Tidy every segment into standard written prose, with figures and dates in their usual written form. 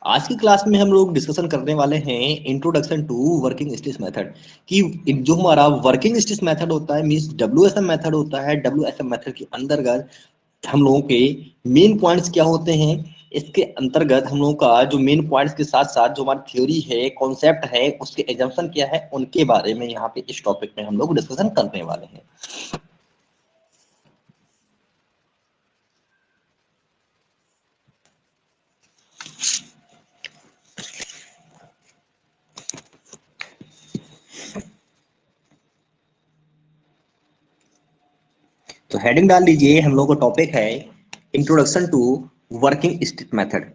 आज की क्लास में हम लोग डिस्कशन करने वाले हैं introduction to working stress method कि जो हमारा वर्किंग स्ट्रेस मेथड होता है मींस डब्ल्यूएसएम मेथड होता है। डब्ल्यूएसएम मेथड के अंतर्गत हम लोगों के मेन पॉइंट्स क्या होते हैं। इसके अंतर्गत हम लोगों का जो मेन पॉइंट्स के साथ साथ जो हमारी थ्योरी है, कॉन्सेप्ट है, उसके एजम्पशन क्या है, उनके बारे में यहाँ पे इस टॉपिक में हम लोग डिस्कशन करने वाले हैं। तो हेडिंग डाल लीजिए, हम लोग का टॉपिक है introduction to working stress method.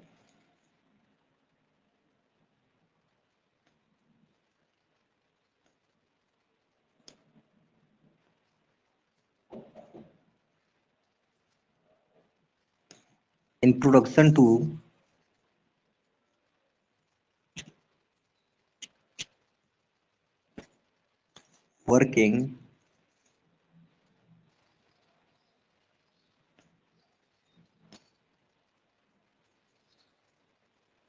Introduction to working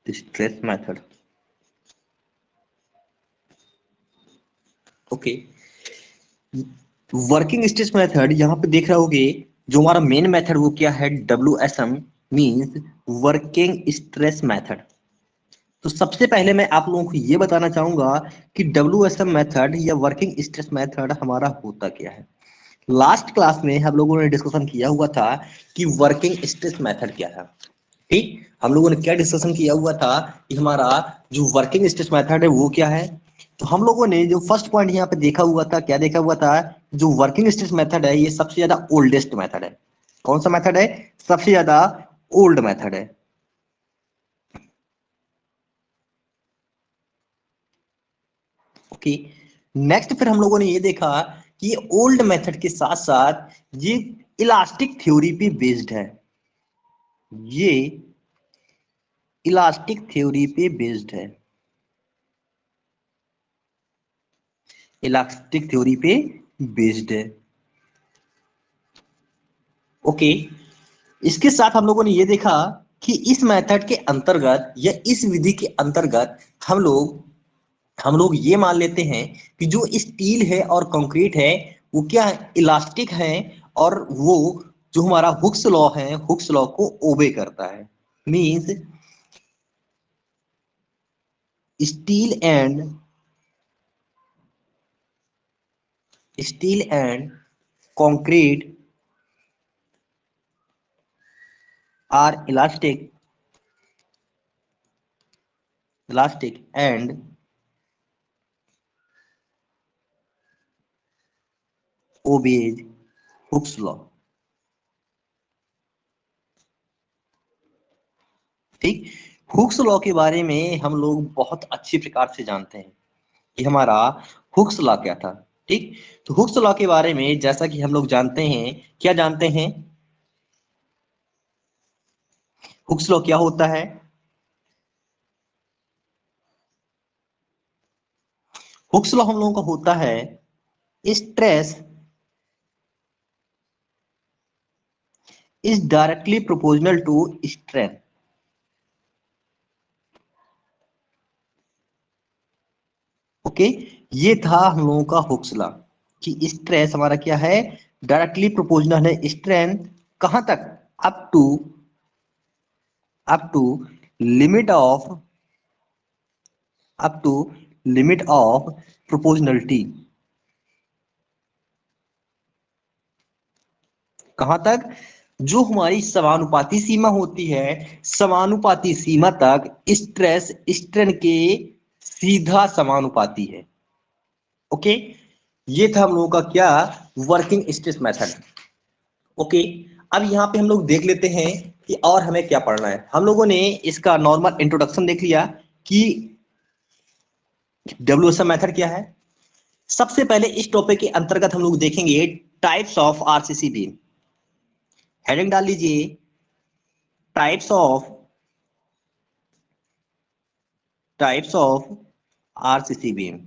stress method. Okay, working stress method यहाँ पे देख रहे होगे। जो हमारा मेन मेथड वो क्या है, W S M means working stress method. तो सबसे पहले मैं आप लोगों को ये बताना चाहूंगा कि डब्ल्यू एस एम मेथड या वर्किंग स्ट्रेस मेथड हमारा होता क्या है। लास्ट क्लास में हम लोगों ने डिस्कशन किया हुआ था कि वर्किंग स्ट्रेस मेथड क्या है। ठीक, हम लोगों ने क्या डिस्कशन किया हुआ था कि हमारा जो वर्किंग स्ट्रेस मेथड है वो क्या है। तो हम लोगों ने जो फर्स्ट पॉइंट यहाँ पे देखा हुआ था, क्या देखा हुआ था, जो वर्किंग स्ट्रेस मेथड है ये सबसे ज्यादा ओल्डेस्ट मेथड है। कौन सा मेथड है? सबसे ज्यादा ओल्ड मेथड है। ओके, नेक्स्ट फिर हम लोगों ने ये देखा कि ये ओल्ड मेथड के साथ साथ ये इलास्टिक थ्योरी पे बेस्ड है। ये इलास्टिक थ्योरी पे बेस्ड है। इलास्टिक थ्योरी पे बेस्ड है। ओके, इसके साथ हम लोगों ने ये देखा कि इस मेथड के अंतर्गत या इस विधि के अंतर्गत हम लोग ये मान लेते हैं कि जो स्टील है और कंक्रीट है वो क्या है, इलास्टिक है। और वो जो हमारा हुक्स लॉ है, हुक्स लॉ को ओबे करता है। Means steel and steel and concrete are elastic and obeys Hooke's law. ठीक, हुक्स लॉ के बारे में हम लोग बहुत अच्छी प्रकार से जानते हैं कि हमारा हुक्स लॉ क्या था। ठीक, तो हुक्स लॉ के बारे में जैसा कि हम लोग जानते हैं, क्या जानते हैं, हुक्स लॉ क्या होता है। हुक्स लॉ हम लोगों का होता है stress is directly proportional to strain. Okay, ये था हम लोगों का हुक्स लॉ कि स्ट्रेस हमारा क्या है, डायरेक्टली प्रोपोर्शनल है स्ट्रेन। कहां तक? Up to up to limit of up to limit of proportionality. कहां तक? जो हमारी समानुपाती सीमा होती है, समानुपाती सीमा तक स्ट्रेस स्ट्रेन के सीधा समानुपाती है। ओके, ये था हम लोगों का क्या, वर्किंग स्ट्रेस मेथड। ओके, अब यहाँ पे हम लोग देख लेते हैं कि और हमें क्या पढ़ना है। हम लोगों ने इसका नॉर्मल इंट्रोडक्शन देख लिया कि डब्ल्यूएसएम मेथड क्या है। सबसे पहले इस टॉपिक के अंतर्गत हम लोग देखेंगे types of RCC beam. Heading डाल लीजिए, types of RCC beam.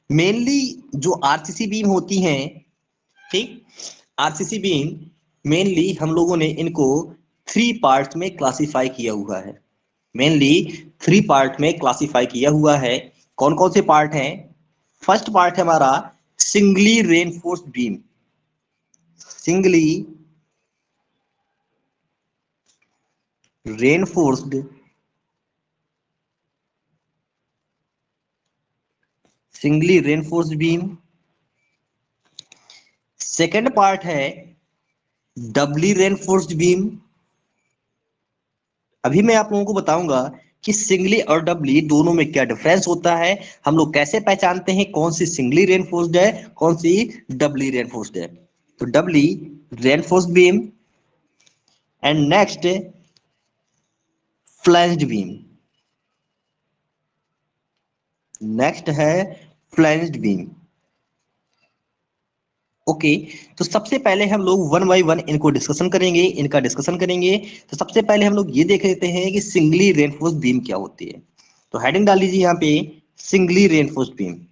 Mainly जो आरसीसी बीम होती हैं ठीक। आरसीसी बीम मेनली हम लोगों ने इनको 3 पार्ट्स में क्लासिफाई किया हुआ है। मेनली 3 पार्ट में क्लासिफाई किया हुआ है। कौन कौन से पार्ट हैं? फर्स्ट पार्ट है हमारा singly reinforced beam. Singly reinforced singly reinforced beam. Second part है डबली रेनफोर्स्ड बीम। अभी मैं आप लोगों को बताऊंगा कि सिंगली और डबली दोनों में क्या डिफरेंस होता है, हम लोग कैसे पहचानते हैं कौन सी सिंगली रेनफोर्स्ड है, कौन सी डबली रेनफोर्स्ड है। तो doubly reinforced beam and next flanged beam. Next है फ्लैंज्ड बीम। ओके। तो सबसे पहले हम लोग वन बाय वन इनको डिस्कशन करेंगे, इनका डिस्कशन करेंगे। तो सबसे पहले हम लोग ये देख लेते हैं कि सिंगली रेनफोर्स्ड बीम क्या होती है। तो हेडिंग डाल लीजिए यहाँ पे सिंगली रेनफोर्स्ड बीम।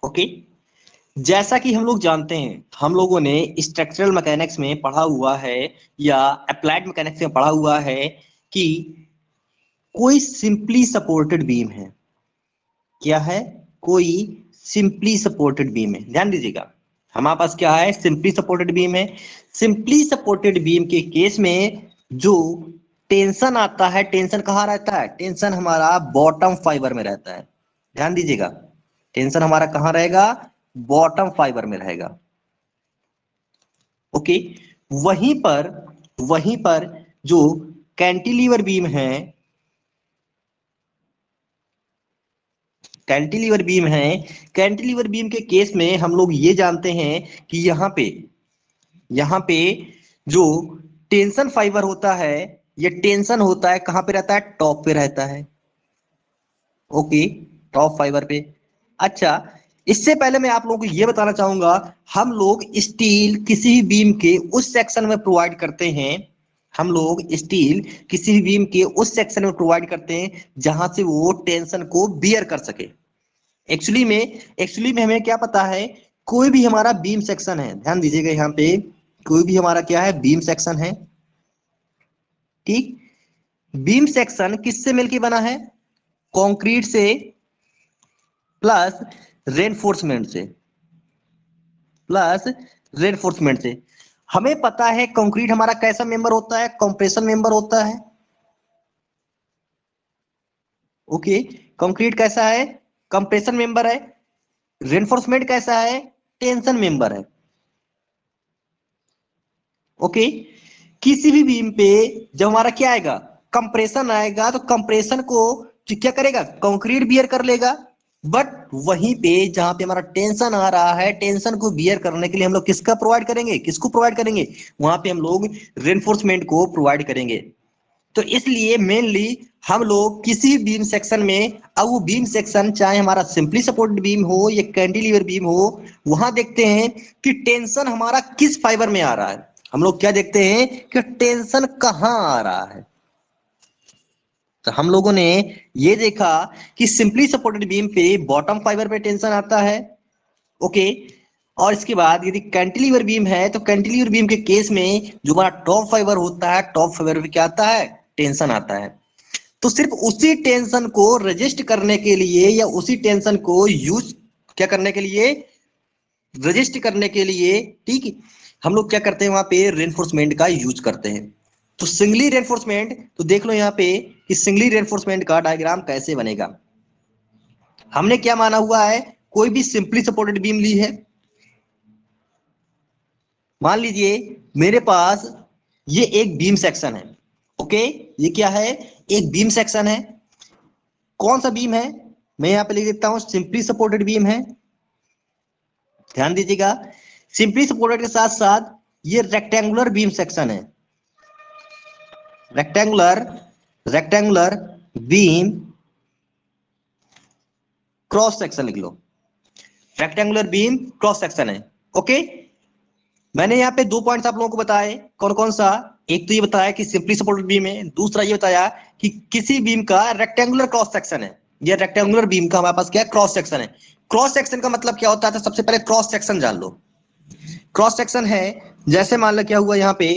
ओके। जैसा कि हम लोग जानते हैं, हम लोगों ने स्ट्रक्चरल मैकेनिक्स में पढ़ा हुआ है या अप्लाइड मैकेनिक्स में पढ़ा हुआ है कि कोई सिंपली सपोर्टेड बीम है। क्या है? कोई सिंपली सपोर्टेड बीम है। ध्यान दीजिएगा, हमारे पास क्या है? सिंपली सपोर्टेड बीम है। सिंपली सपोर्टेड बीम के केस में जो टेंशन आता है, टेंशन कहाँ रहता है? टेंशन हमारा बॉटम फाइबर में रहता है। ध्यान दीजिएगा, टेंशन हमारा कहाँ रहेगा? बॉटम फाइबर में रहेगा। ओके। वहीं पर जो कैंटिलीवर बीम है, कैंटिलीवर बीम है, कैंटिलीवर बीम के केस में हम लोग ये जानते हैं कि यहाँ पे जो टेंशन फाइबर होता है, ये टेंशन होता है कहाँ पे रहता है? टॉप पे रहता है। ओके, टॉप फाइबर पे। अच्छा, इससे पहले मैं आप लोगों को ये बताना चाहूंगा, हम लोग स्टील किसी भी बीम के उस सेक्शन में प्रोवाइड करते हैं, हम लोग स्टील किसी भी बीम के उस सेक्शन में प्रोवाइड करते हैं जहां से वो टेंशन को बियर कर सके। एक्चुअली में हमें क्या पता है? कोई भी हमारा बीम सेक्शन है, ध्यान दीजिएगा यहाँ पे, कोई भी हमारा क्या है? बीम सेक्शन है। ठीक। बीम सेक्शन किससे मिलके बना है? कंक्रीट से प्लस रेनफोर्समेंट से, प्लस रेनफोर्समेंट से। हमें पता है कंक्रीट हमारा कैसा मेंबर होता है? कंप्रेशन मेंबर होता है। ओके, कंक्रीट कैसा है? कंप्रेशन मेंबर है। रेनफोर्समेंट कैसा है? टेंशन मेंबर है। ओके। किसी भी बीम पे जब हमारा क्या आएगा? कंप्रेशन आएगा, तो कंप्रेशन को जो क्या करेगा? कंक्रीट बियर कर लेगा। बट वहीं पे जहां पे हमारा टेंशन आ रहा है, टेंशन को बियर करने के लिए हम लोग किसका प्रोवाइड करेंगे? किसको प्रोवाइड करेंगे? वहां पे हम लोग रेनफोर्समेंट को प्रोवाइड करेंगे। तो इसलिए मेनली हम लोग किसी बीम सेक्शन में, अब वो बीम सेक्शन चाहे हमारा सिंपली सपोर्टेड बीम हो या कैंटिलीवर बीम हो, वहां देखते हैं कि टेंशन हमारा किस फाइबर में आ रहा है। हम लोग क्या देखते हैं कि टेंशन कहाँ आ रहा है। तो हम लोगों ने ये देखा कि सिंपली सपोर्टेड बीम पे बॉटम फाइबर पे टेंशन आता है। ओके। और इसके बाद यदि कैंटिलीवर बीम है, तो कैंटिलीवर बीम के केस में जो हमारा टॉप फाइबर होता है, टॉप फाइबर पे क्या आता है? टेंशन आता है। तो सिर्फ उसी टेंशन को रजिस्ट करने के लिए या उसी टेंशन को यूज क्या करने के लिए? रजिस्ट करने के लिए, ठीक है, हम लोग क्या करते हैं? वहां पे रेनफोर्समेंट का यूज करते हैं। तो सिंगली रेनफोर्समेंट, तो देख लो यहाँ पे कि सिंगली रेनफोर्समेंट का डायग्राम कैसे बनेगा। हमने क्या माना हुआ है? कोई भी सिंपली सपोर्टेड बीम ली है, मान लीजिए मेरे पास ये एक बीम सेक्शन है। ओके, ये क्या है? एक बीम सेक्शन है। कौन सा बीम है? मैं यहां पे लिख देता हूं सिंपली सपोर्टेड बीम है। ध्यान दीजिएगा, सिंपली सपोर्टेड के साथ साथ ये रेक्टेंगुलर बीम सेक्शन है। Rectangular rectangular beam cross section लिख लो। रेक्टेंगुलर बीम क्रॉस सेक्शन है। ओके, मैंने यहाँ पे 2 पॉइंट्स आप लोगों को बताए, कौन कौन सा? एक तो ये बताया कि सिंपली सपोर्टेड बीम है, दूसरा ये बताया कि किसी बीम का रेक्टेंगुलर क्रॉस सेक्शन है। ये रेक्टेंगुलर बीम का हमारे पास क्या है? क्रॉस सेक्शन है। क्रॉस सेक्शन का मतलब क्या होता है? तो सबसे पहले क्रॉस सेक्शन जान लो। क्रॉस सेक्शन है, जैसे मान लो क्या हुआ, यहाँ पे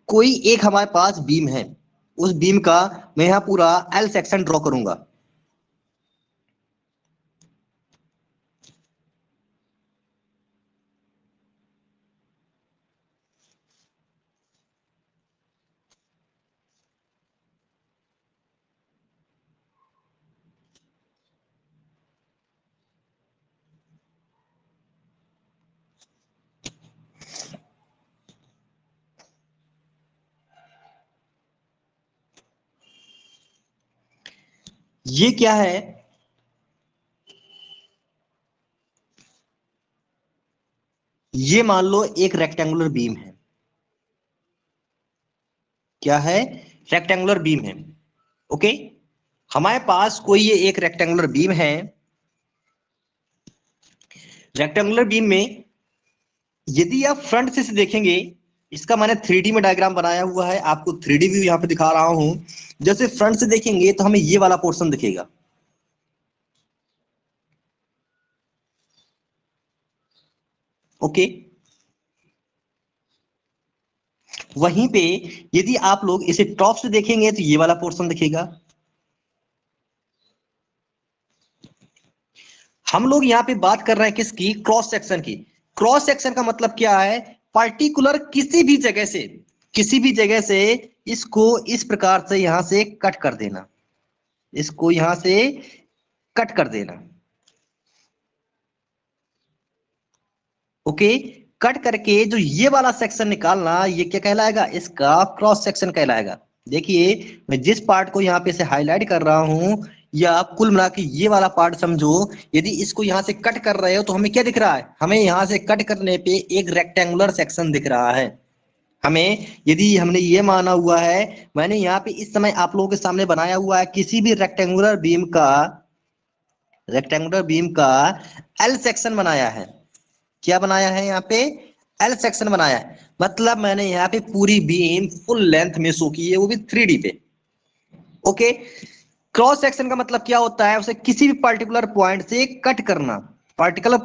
कोई एक हमारे पास बीम है, उस बीम का मैं यहाँ पूरा एल सेक्शन ड्रॉ करूंगा। ये क्या है? ये मान लो एक रेक्टेंगुलर बीम है। क्या है? रेक्टेंगुलर बीम है। ओके, हमारे पास कोई ये एक रेक्टेंगुलर बीम है। रेक्टेंगुलर बीम में यदि आप फ्रंट से देखेंगे, इसका मैंने 3D में डायग्राम बनाया हुआ है, आपको 3D व्यू यहाँ पे दिखा रहा हूं। जैसे फ्रंट से देखेंगे तो हमें ये वाला पोर्शन दिखेगा। ओके, वहीं पे यदि आप लोग इसे टॉप से देखेंगे तो ये वाला पोर्शन दिखेगा। हम लोग यहाँ पे बात कर रहे हैं किसकी? क्रॉस सेक्शन की। क्रॉस सेक्शन का मतलब क्या है? पार्टिकुलर किसी भी जगह से, किसी भी जगह से इसको इस प्रकार से यहां से कट कर देना, इसको यहां से कट कर देना। ओके, कट करके जो ये वाला सेक्शन निकालना, ये क्या कहलाएगा? इसका क्रॉस सेक्शन कहलाएगा। देखिए, मैं जिस पार्ट को यहाँ पे से हाईलाइट कर रहा हूं, या कुल मिला के ये वाला पार्ट समझो, यदि इसको यहाँ से कट कर रहे हो तो हमें क्या दिख रहा है? हमें यहाँ से कट करने पे एक रेक्टेंगुलर सेक्शन दिख रहा है। हमें यदि हमने ये माना हुआ है, मैंने यहाँ पे इस समय आप लोगों के सामने बनाया हुआ है, किसी भी रेक्टेंगुलर बीम का एल सेक्शन बनाया है। क्या बनाया है? यहाँ पे एल सेक्शन बनाया है। मतलब मैंने यहाँ पे पूरी बीम फुल लेंथ में शो की है, वो भी 3D पे। ओके, क्रॉस सेक्शन का मतलब क्या होता है? उसे किसी भी पर्टिकुलर पॉइंट से कट करना। पार्टिकुलर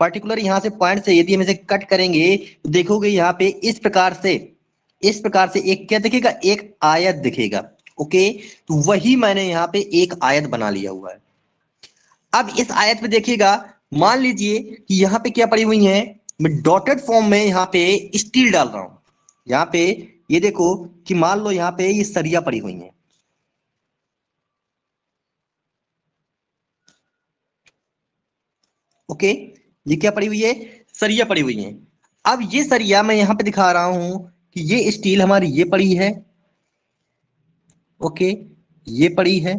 पार्टिकुलर यहाँ से पॉइंट से यदि हम इसे कट करेंगे तो देखोगे यहाँ पे इस प्रकार से एक क्या दिखेगा? एक आयत दिखेगा। ओके, तो वही मैंने यहाँ पे एक आयत बना लिया हुआ है। अब इस आयत पे देखिएगा, मान लीजिए कि यहाँ पे क्या पड़ी हुई है, मैं डॉटेड फॉर्म में यहाँ पे स्टील डाल रहा हूं। यहाँ पे ये देखो कि मान लो यहाँ पे ये सरिया पड़ी हुई है। ओके, ये क्या पड़ी हुई है? सरिया पड़ी हुई है। अब ये सरिया मैं यहाँ पे दिखा रहा हूं कि ये स्टील हमारी ये पड़ी है। ओके, ये पड़ी है,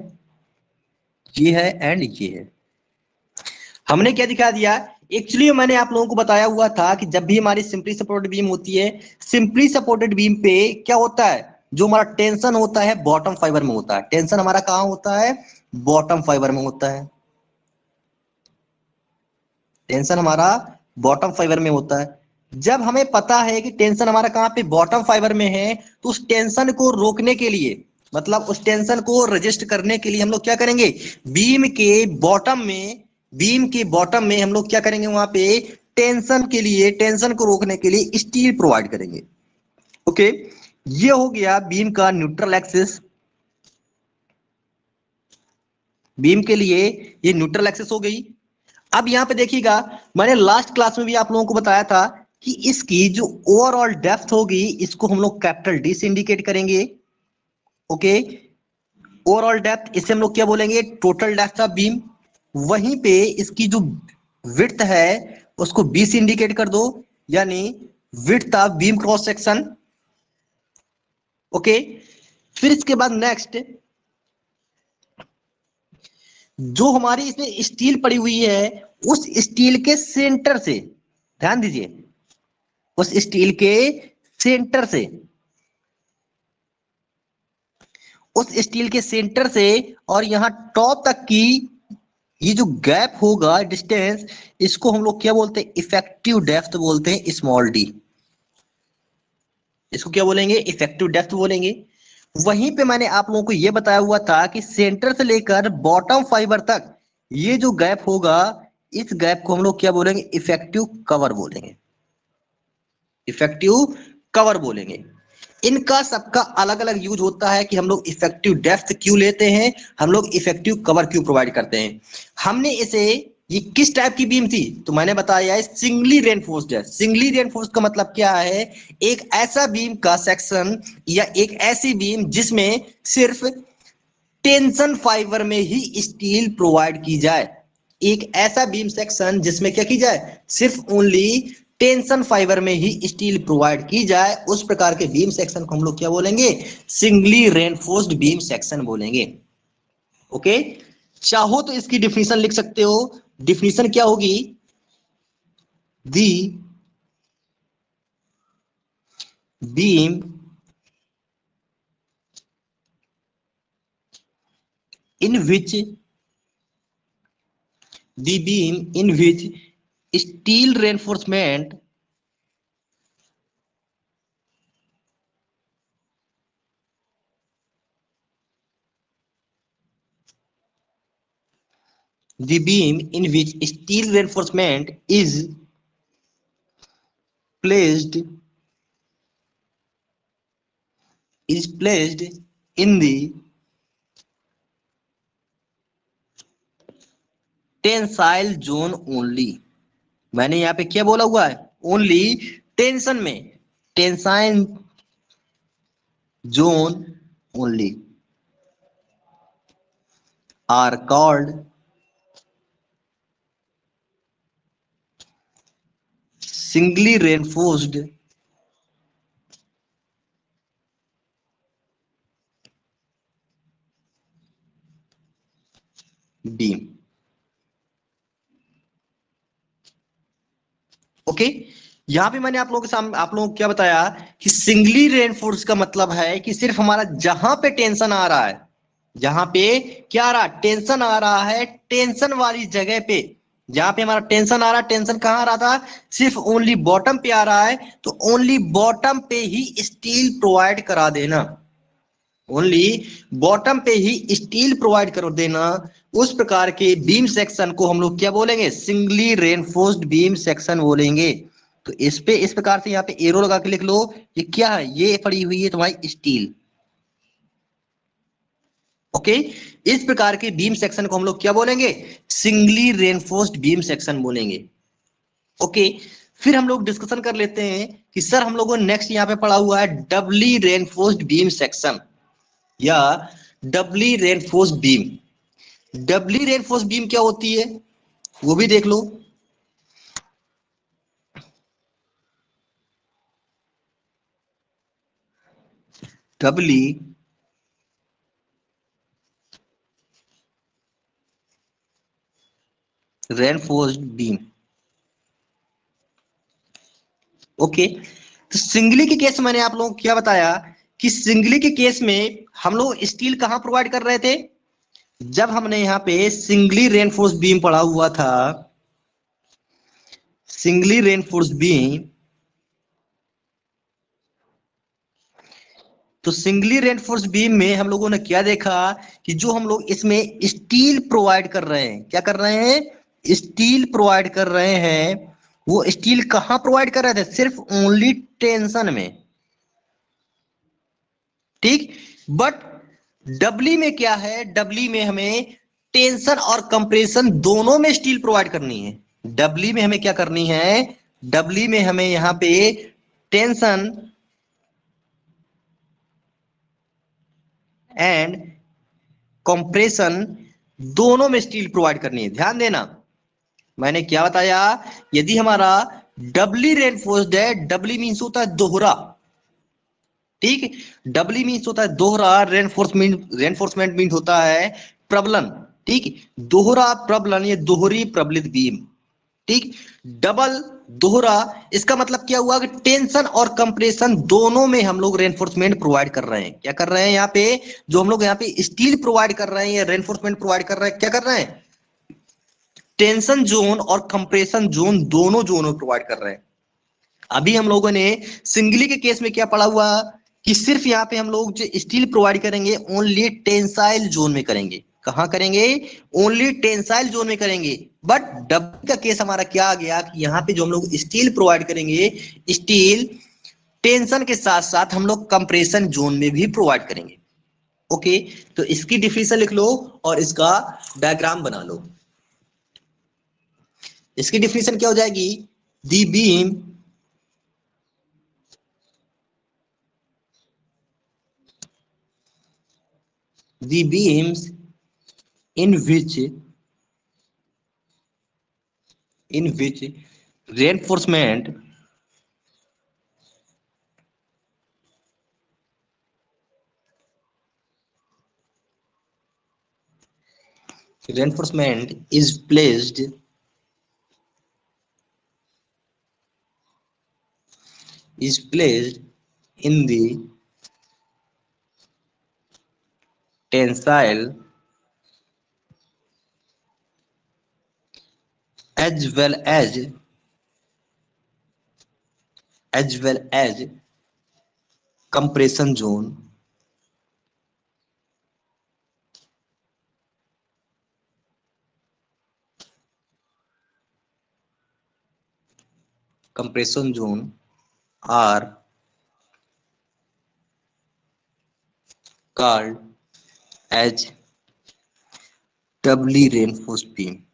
ये है एंड ये है। हमने क्या दिखा दिया? एक्चुअली मैंने आप लोगों को बताया हुआ था कि जब भी हमारी सिंपली सपोर्टेड बीम होती है, सिंपली सपोर्टेड बीम पे क्या होता है? जो हमारा टेंशन होता है बॉटम फाइबर में होता है। टेंशन हमारा कहाँ होता है? बॉटम फाइबर में होता है। टेंशन हमारा बॉटम फाइबर में होता है। जब हमें पता है कि टेंशन हमारा कहाँ पे? बॉटम फाइबर में है, तो उस टेंशन को रोकने के लिए, मतलब उस टेंशन को रजिस्ट करने के लिए हम लोग क्या करेंगे? बीम के बॉटम में बीम के बॉटम में हम लोग क्या करेंगे? वहां पे टेंशन के लिए, टेंशन को रोकने के लिए स्टील प्रोवाइड करेंगे। ओके, ये हो गया बीम का न्यूट्रल एक्सिस। बीम के लिए ये न्यूट्रल एक्सिस हो गई। अब यहां पे देखिएगा, मैंने लास्ट क्लास में भी आप लोगों को बताया था कि इसकी जो ओवरऑल डेप्थ होगी, इसको हम लोग कैपिटल डी से इंडिकेट करेंगे। ओके, ओवरऑल डेप्थ, इसे हम लोग क्या बोलेंगे? Total depth of beam. वहीं पे इसकी जो विड्थ है उसको बी से इंडिकेट कर दो, यानी width of beam cross section. Okay, फिर इसके बाद नेक्स्ट, जो हमारी इसमें स्टील पड़ी हुई है, उस स्टील के सेंटर से, ध्यान दीजिए, उस स्टील के सेंटर से, उस स्टील के सेंटर से और यहां टॉप तक की ये जो गैप होगा डिस्टेंस, इसको हम लोग क्या बोलते हैं, इफेक्टिव डेप्थ बोलते हैं, स्मॉल डी। इसको क्या बोलेंगे, इफेक्टिव डेप्थ बोलेंगे। वहीं पे मैंने आप लोगों को यह बताया हुआ था कि सेंटर से लेकर बॉटम फाइबर तक ये जो गैप होगा, इस गैप को हम लोग क्या बोलेंगे, इफेक्टिव कवर बोलेंगे, इफेक्टिव कवर बोलेंगे। इनका सबका अलग अलग यूज होता है कि हम लोग इफेक्टिव डेप्थ क्यों लेते हैं, हम लोग इफेक्टिव कवर क्यों प्रोवाइड करते हैं। हमने इसे, ये किस टाइप की बीम थी, तो मैंने बताया है सिंगली रेनफोर्स्ड है। सिंगली रेनफोर्स्ड का मतलब क्या है, एक ऐसा बीम का सेक्शन या एक ऐसी बीम जिसमें सिर्फ टेंशन फाइबर में ही स्टील प्रोवाइड की जाए। एक ऐसा बीम सेक्शन जिसमें क्या की जाए, सिर्फ ओनली टेंशन फाइबर में ही स्टील प्रोवाइड की जाए, उस प्रकार के बीम सेक्शन को हम लोग क्या बोलेंगे, सिंगली रेनफोर्स्ड बीम सेक्शन बोलेंगे। ओके, चाहो तो इसकी डिफिनीशन लिख सकते हो। डिफिनीशन क्या होगी, the beam in which steel reinforcement is placed in the tensile zone only. मैंने यहां पे क्या बोला हुआ है, ओनली टेंशन में, tensile zone only are called singly reinforced beam. Okay, यहां पे मैंने आप लोगों के सामने, आप लोगों को क्या बताया कि सिंगली रेनफोर्स का मतलब है कि सिर्फ हमारा जहां पे टेंशन आ रहा है, जहां पे क्या आ रहा है, टेंशन आ रहा है, टेंशन वाली जगह पे, जहां पे हमारा टेंशन आ रहा है, टेंशन कहां आ रहा था, सिर्फ ओनली बॉटम पे आ रहा है, तो ओनली बॉटम पे ही स्टील प्रोवाइड करा देना, ओनली बॉटम पे ही स्टील प्रोवाइड कर देना। उस प्रकार के बीम सेक्शन को हम लोग क्या बोलेंगे, सिंगली रेनफोर्स्ड बीम सेक्शन बोलेंगे। तो इस पे इस प्रकार से यहाँ पे एरो लगा के लिख लो, ये क्या है, ये पड़ी हुई है तुम्हारी स्टील। ओके, इस प्रकार के बीम सेक्शन को हम लोग क्या बोलेंगे, सिंगली रेनफोर्स्ड बीम सेक्शन बोलेंगे। ओके, फिर हम लोग डिस्कशन कर लेते हैं कि सर हम लोगों ने नेक्स्ट यहाँ पे पढ़ा हुआ है डबली रेनफोर्स्ड बीम सेक्शन या डबली रेनफोर्स्ड बीम। डबली रेनफोर्स्ड बीम क्या होती है वो भी देख लो। डबली रेनफोर्स्ड बीम। ओके, तो सिंगली के केस में मैंने आप लोगों को क्या बताया कि सिंगली के केस में हम लोग स्टील कहां प्रोवाइड कर रहे थे, जब हमने यहाँ पे सिंगली रेनफोर्स्ड बीम पढ़ा हुआ था, सिंगली रेनफोर्स्ड बीम, तो सिंगली रेनफोर्स बीम में हम लोगों ने क्या देखा कि जो हम लोग इसमें स्टील प्रोवाइड कर रहे हैं, क्या कर रहे हैं, स्टील प्रोवाइड कर रहे हैं, वो स्टील कहां प्रोवाइड कर रहे थे, सिर्फ ओनली टेंशन में, ठीक। बट डबली में क्या है, डबली में हमें टेंशन और कंप्रेशन दोनों में स्टील प्रोवाइड करनी है। डबली में हमें क्या करनी है, डबली में हमें यहां पे टेंशन एंड कंप्रेशन दोनों में स्टील प्रोवाइड करनी है। ध्यान देना, मैंने क्या बताया, यदि हमारा डबली रेनफोर्स्ड है, डबली मीन्स होता है दोहरा, ठीक, डबली मीन्स होता है दोहरा, रेनफोर्समेंट मीन्स होता है प्रबलन, ठीक, दोहरा प्रबलन, ये दोहरी प्रबलित बीम, ठीक। डबल दोहरा, इसका मतलब क्या हुआ कि टेंशन और कंप्रेशन दोनों में हम लोग रेनफोर्समेंट प्रोवाइड कर रहे हैं। क्या कर रहे हैं यहाँ पे, जो हम लोग यहाँ पे स्टील प्रोवाइड कर रहे हैं या रेनफोर्समेंट प्रोवाइड कर रहे हैं, क्या कर रहे हैं, टेंशन जोन और कंप्रेशन जोन दोनों जोन में प्रोवाइड कर रहे हैं। अभी हम लोगों ने सिंगली के केस में क्या पढ़ा हुआ कि सिर्फ यहाँ पे हम लोग जो स्टील प्रोवाइड करेंगे ओनली टेंसाइल जोन में करेंगे। कहां करेंगे? ओनली टेंसाइल जोन में करेंगे। बट डबल का केस हमारा क्या आ गया कि यहाँ पे जो हम लोग स्टील प्रोवाइड करेंगे, स्टील टेंशन के साथ साथ हम लोग कंप्रेशन जोन में भी प्रोवाइड करेंगे। ओके, तो इसकी डिफिनेशन लिख लो और इसका डायग्राम बना लो। इसकी डिफिनेशन क्या हो जाएगी? दी beam the beams in which reinforcement is placed in the tensile as well as compression zone, are called as doubly reinforced beam।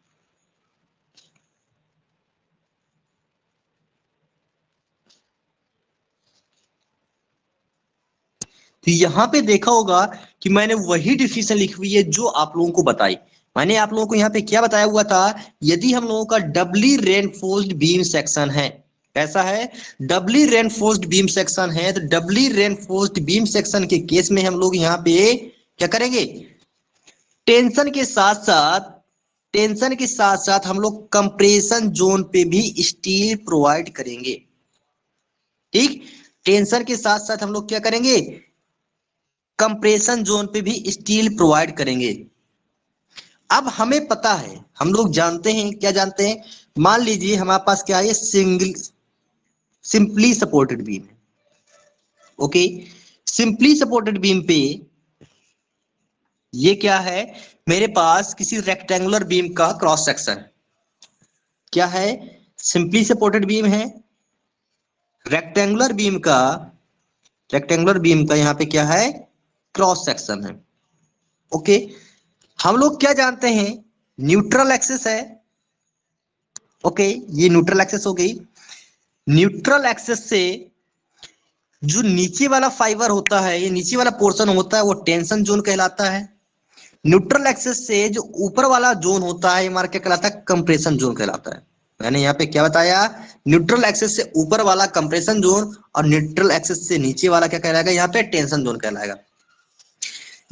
तो यहां पे देखा होगा कि मैंने वही डिफिनेशन लिखी हुई है जो आप लोगों को बताई। मैंने आप लोगों को यहाँ पे क्या बताया हुआ था? यदि हम लोगों का डबली रेनफोर्स्ड बीम सेक्शन है, कैसा है? डबली रेनफोर्स्ड बीम सेक्शन है, तो डबली रेनफोर्स्ड बीम सेक्शन के केस में हम लोग यहाँ पे क्या करेंगे? टेंशन के साथ साथ हम लोग कंप्रेशन जोन पे भी स्टील प्रोवाइड करेंगे। ठीक, टेंशन के साथ साथ हम लोग क्या करेंगे? कंप्रेशन जोन पे भी स्टील प्रोवाइड करेंगे। अब हमें पता है, हम लोग जानते हैं, क्या जानते हैं? मान लीजिए हमारे पास क्या है? सिंपली सपोर्टेड बीम है। ओके, सिंपली सपोर्टेड बीम पे ये क्या है? मेरे पास किसी रेक्टेंगुलर बीम का क्रॉस सेक्शन क्या है? सिंपली सपोर्टेड बीम है। रेक्टेंगुलर बीम का यहाँ पे क्या है? क्रॉस सेक्शन है। ओके, हम लोग क्या जानते हैं? न्यूट्रल एक्सिस है। ओके, ये न्यूट्रल एक्सिस हो गई। न्यूट्रल एक्सिस से जो नीचे वाला फाइबर होता है, ये नीचे वाला पोर्शन होता है, वो टेंशन जोन कहलाता है। न्यूट्रल एक्सिस से जो ऊपर वाला जोन होता है, हमारा क्या कहलाता है? कंप्रेशन जोन कहलाता है। मैंने यहाँ पे क्या बताया? न्यूट्रल एक्सिस से ऊपर वाला कंप्रेशन जोन और न्यूट्रल एक्सिस से नीचे वाला क्या कहलाएगा? यहाँ पे टेंशन जोन कहलाएगा।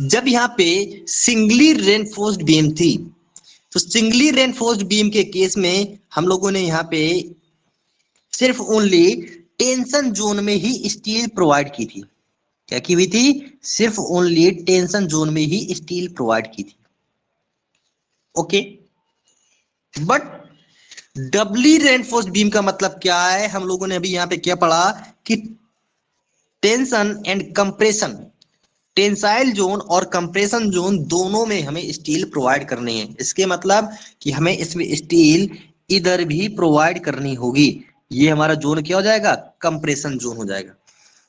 जब यहाँ पे सिंगली रेनफोर्स्ड बीम थी, तो सिंगली रेनफोर्स्ड बीम के केस में हम लोगों ने यहाँ पे सिर्फ ओनली टेंशन जोन में ही स्टील प्रोवाइड की थी। क्या की हुई थी? सिर्फ ओनली टेंशन जोन में ही स्टील प्रोवाइड की थी। Okay, but Dabali reinforced beam का मतलब क्या है? हम लोगों ने अभी यहाँ पे क्या पढ़ा कि tension and compression, tensile zone और कंप्रेशन जोन दोनों में हमें स्टील प्रोवाइड करनी है। इसके मतलब कि हमें इसमें स्टील इधर भी प्रोवाइड करनी होगी। ये हमारा जोन क्या हो जाएगा? कंप्रेशन जोन हो जाएगा।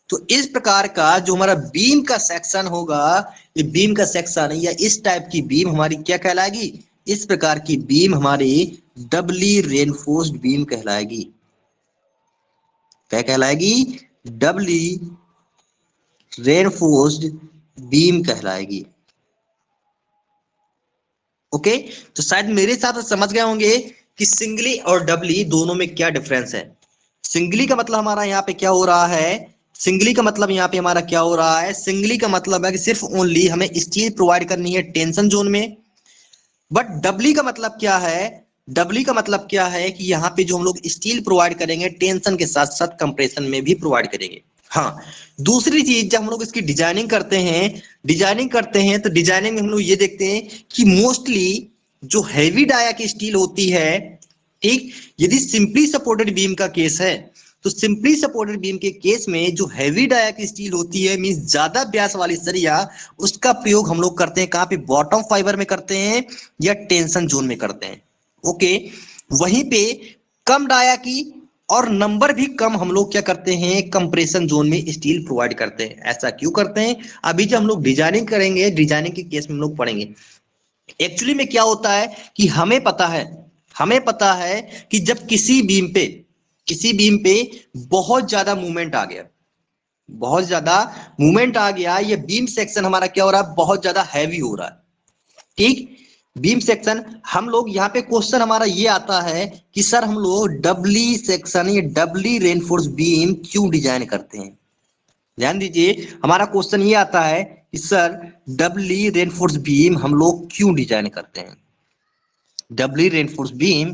तो इस प्रकार का जो हमारा बीम का सेक्शन होगा, ये बीम का सेक्शन या इस टाइप की बीम हमारी क्या कहलाएगी? इस प्रकार की बीम हमारी डबली रेनफोर्स्ड बीम कहलाएगी। क्या कहलाएगी? डबली रेनफोर्स्ड बीम कहलाएगी। ओके, तो शायद मेरे साथ समझ गए होंगे कि सिंगली और डबली दोनों में क्या डिफरेंस है। सिंगली का मतलब हमारा यहाँ पे क्या हो रहा है? सिंगली का मतलब यहाँ पे हमारा क्या हो रहा है? सिंगली का मतलब है कि सिर्फ ओनली हमें स्टील प्रोवाइड करनी है टेंशन जोन में। बट डबली का मतलब क्या है? डबली का मतलब क्या है कि यहाँ पे जो हम लोग स्टील प्रोवाइड करेंगे टेंशन के साथ साथ कंप्रेशन में भी प्रोवाइड करेंगे। हाँ, दूसरी चीज, जब हम लोग इसकी डिजाइनिंग करते हैं तो डिजाइनिंग में हम लोग ये देखते हैं कि मोस्टली जो हैवी डाया की स्टील होती है, ठीक, यदि सिंपली सपोर्टेड बीम का केस है तो सिंपली सपोर्टेड बीम के केस में जो हैवी डाया की स्टील होती है मींस ज्यादा व्यास वाली सरिया, उसका प्रयोग हम लोग करते हैं कहां पे, बॉटम फाइबर में करते हैं या टेंशन जोन में करते हैं। ओके, वहीं पे कम डाया की और नंबर भी कम हम लोग क्या करते हैं, कंप्रेशन जोन में स्टील प्रोवाइड करते हैं। ऐसा क्यों करते हैं, अभी जब हम लोग डिजाइनिंग करेंगे, डिजाइनिंग के केस में हम लोग पढ़ेंगे। एक्चुअली में क्या होता है कि हमें पता है कि जब किसी बीम पे बहुत ज्यादा मूवमेंट आ गया, ये बीम सेक्शन हमारा क्या हो रहा है, बहुत ज्यादा हैवी हो रहा है, ठीक। बीम सेक्शन हम लोग यहाँ पे क्वेश्चन हमारा ये आता है कि सर हम लोग डबली सेक्शन या डबली रेनफोर्स बीम क्यों डिजाइन करते हैं। ध्यान दीजिए, हमारा क्वेश्चन ये आता है कि सर डबली रेनफोर्स बीम हम लोग क्यों डिजाइन करते हैं। डबली रेनफोर्स बीम,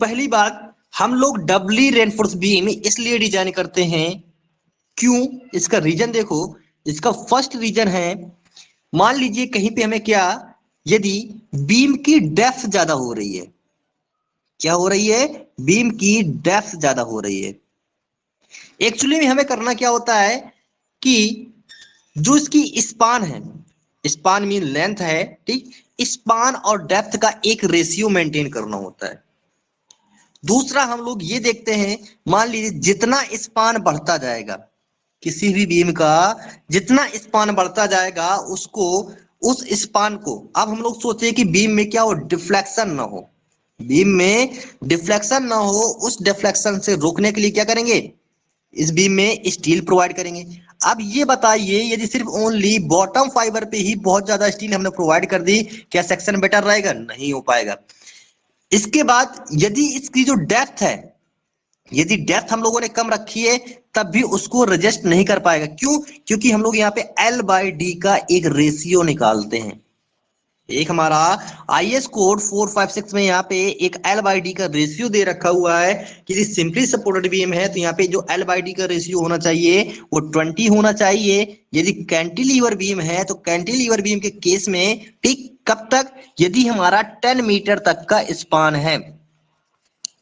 पहली बात, हम लोग डबली रेनफोर्स बीम इसलिए डिजाइन करते हैं, क्यों, इसका रीजन देखो। इसका फर्स्ट रीजन है, मान लीजिए कहीं पे हमें क्या, यदि बीम की डेप्थ ज्यादा हो रही है, क्या हो रही है, बीम की डेप्थ ज्यादा हो रही है। एक्चुअली में हमें करना क्या होता है कि जो इसकी स्पान है, स्पान मीन लेंथ है, ठीक, स्पान और डेप्थ का एक रेशियो मेंटेन करना होता है। दूसरा हम लोग ये देखते हैं, मान लीजिए जितना स्पान बढ़ता जाएगा किसी भी बीम का, जितना स्पान बढ़ता जाएगा उसको, उस स्पान को, अब हम लोग सोचे कि बीम में क्या हो, डिफ्लेक्शन ना हो, बीम में डिफ्लेक्शन ना हो, उस डिफ्लेक्शन से रोकने के लिए क्या करेंगे, इस बीम में स्टील प्रोवाइड करेंगे। अब ये बताइए, यदि सिर्फ ओनली बॉटम फाइबर पे ही बहुत ज्यादा स्टील हमने प्रोवाइड कर दी, क्या सेक्शन बेटर रहेगा, नहीं हो पाएगा। इसके बाद यदि इसकी जो डेप्थ है, यदि डेप्थ हम लोगों ने कम रखी है, तब भी उसको रजिस्ट नहीं कर पाएगा। क्यों, क्योंकि हम लोग यहाँ पे L/D का एक रेशियो निकालते हैं। एक हमारा आईएस कोड 456 में यहाँ पे एक L/D का रेशियो दे रखा हुआ है कि यदि सिंपली सपोर्टेड बीम है तो यहाँ पे जो L/D का रेशियो होना चाहिए वो 20 होना चाहिए। यदि कैंटिलीवर बीम है तो कैंटिलीवर बीम के केस में, ठीक, कब तक, यदि हमारा 10 मीटर तक का स्पान है,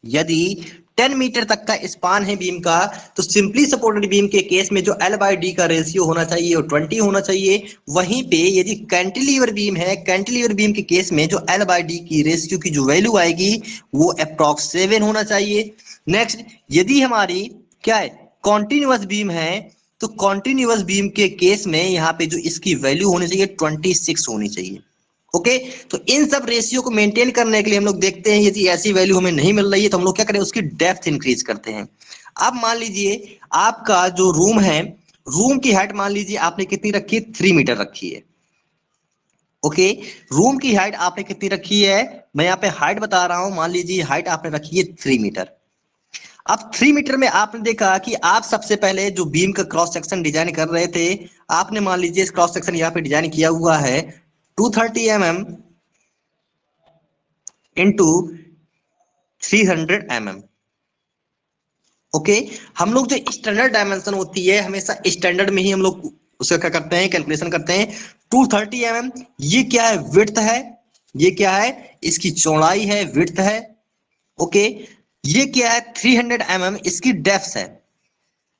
यदि 10 मीटर तक का स्पान है बीम का, तो सिंपली सपोर्टेड बीम के केस में जो L/D का रेशियो होना चाहिए वो 20 होना चाहिए। वहीं पे यदि कैंटिलीवर बीम है, कैंटिलीवर बीम के केस में जो L/D की रेशियो की जो वैल्यू आएगी वो अप्रॉक्स 7 होना चाहिए। नेक्स्ट, यदि हमारी क्या है, कॉन्टिन्यूअस बीम है, तो कॉन्टिन्यूअस बीम के केस में यहाँ पे जो इसकी वैल्यू होनी चाहिए 26 होनी चाहिए। ओके, तो इन सब रेशियो को मेंटेन करने के लिए हम लोग देखते हैं, यदि ऐसी वैल्यू हमें नहीं मिल रही है तो हम लोग क्या करें, उसकी डेप्थ इंक्रीज करते हैं। अब मान लीजिए आपका जो रूम है, रूम की हाइट मान लीजिए आपने कितनी रखी है, 3 मीटर रखी है। ओके, रूम की हाइट आपने कितनी रखी है, मैं यहाँ पे हाइट बता रहा हूं, मान लीजिए हाइट आपने रखी है 3 मीटर। अब 3 मीटर में आपने देखा कि आप सबसे पहले जो बीम का क्रॉस सेक्शन डिजाइन कर रहे थे, आपने मान लीजिए इस क्रॉस सेक्शन यहाँ पे डिजाइन किया हुआ है 230 mm इंटू 300 mm। ओके, हम लोग जो स्टैंडर्ड डायमेंशन होती है हमेशा स्टैंडर्ड में ही हम लोग उसका क्या करते हैं, कैलकुलेशन करते हैं। 230 mm, ये क्या है, विड्थ है, ये क्या है, इसकी चौड़ाई है, विड्थ है। ओके, ये क्या है, 300 mm इसकी डेप्थ है।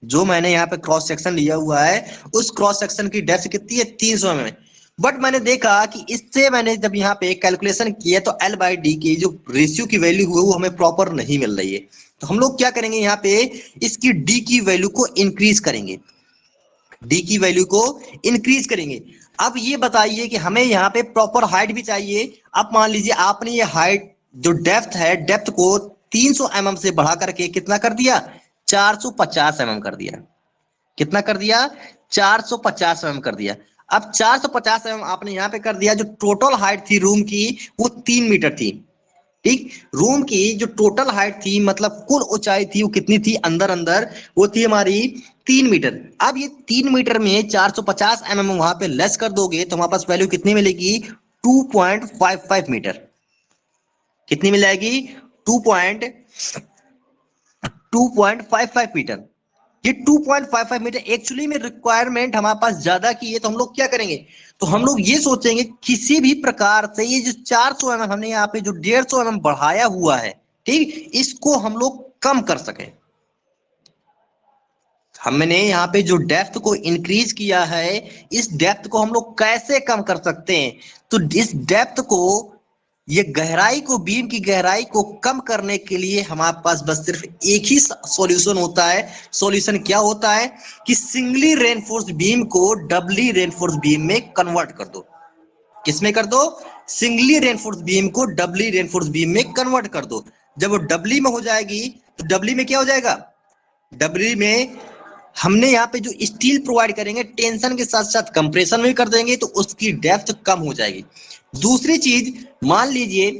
जो मैंने यहाँ पे क्रॉस सेक्शन लिया हुआ है उस क्रॉस सेक्शन की डेप्थ कितनी है, 300 mm। बट मैंने देखा कि इससे मैंने जब यहाँ पे कैलकुलेशन किया तो L/D की जो रेशियो की वैल्यू है वो हमें प्रॉपर नहीं मिल रही है। तो हम लोग क्या करेंगे, यहाँ पे इसकी D की वैल्यू को इंक्रीज करेंगे, D की वैल्यू को इंक्रीज करेंगे। अब ये बताइए कि हमें यहाँ पे प्रॉपर हाइट भी चाहिए। अब मान लीजिए आपने ये हाइट जो डेप्थ है, डेप्थ को 300 mm से बढ़ा करके कितना कर दिया, 450 mm कर दिया। कितना कर दिया, 450 mm कर दिया। अब 450 mm आपने यहाँ पे कर दिया। जो टोटल हाइट थी रूम की वो 3 मीटर थी, ठीक। रूम की जो टोटल हाइट थी, मतलब कुल ऊंचाई थी, वो कितनी थी, अंदर अंदर वो थी हमारी 3 मीटर। अब ये 3 मीटर में 450 mm वहां पे लेस कर दोगे तो हमारे पास वैल्यू कितनी मिलेगी, 2.55 मीटर। कितनी मिल जाएगी, 2.55 मीटर। ये 2.55 मीटर एक्चुअली में रिक्वायरमेंट हमारे पास ज्यादा की है, तो हम लोग क्या करेंगे, तो हम लोग ये सोचेंगे किसी भी प्रकार से ये जो 400 mm हमने यहाँ पे जो 150 mm बढ़ाया हुआ है, ठीक, इसको हम लोग कम कर सके। हमने यहाँ पे जो डेप्थ को इंक्रीज किया है, इस डेप्थ को हम लोग कैसे कम कर सकते हैं, तो इस डेप्थ को, ये गहराई को, बीम की गहराई को कम करने के लिए हमारे पास बस सिर्फ एक ही सॉल्यूशन होता है। सॉल्यूशन क्या होता है कि सिंगली रेनफोर्स्ड बीम को डबली रेनफोर्स्ड बीम में कन्वर्ट कर दो। किसमें कर दो? सिंगली रेनफोर्स्ड बीम को डबली रेनफोर्स्ड बीम में कन्वर्ट कर दो। जब वो डबली में हो जाएगी तो डबली में क्या हो जाएगा, डबली में हमने यहाँ पे जो स्टील प्रोवाइड करेंगे टेंशन के साथ साथ कंप्रेशन में कर देंगे, तो उसकी डेप्थ कम हो जाएगी। दूसरी चीज, मान लीजिए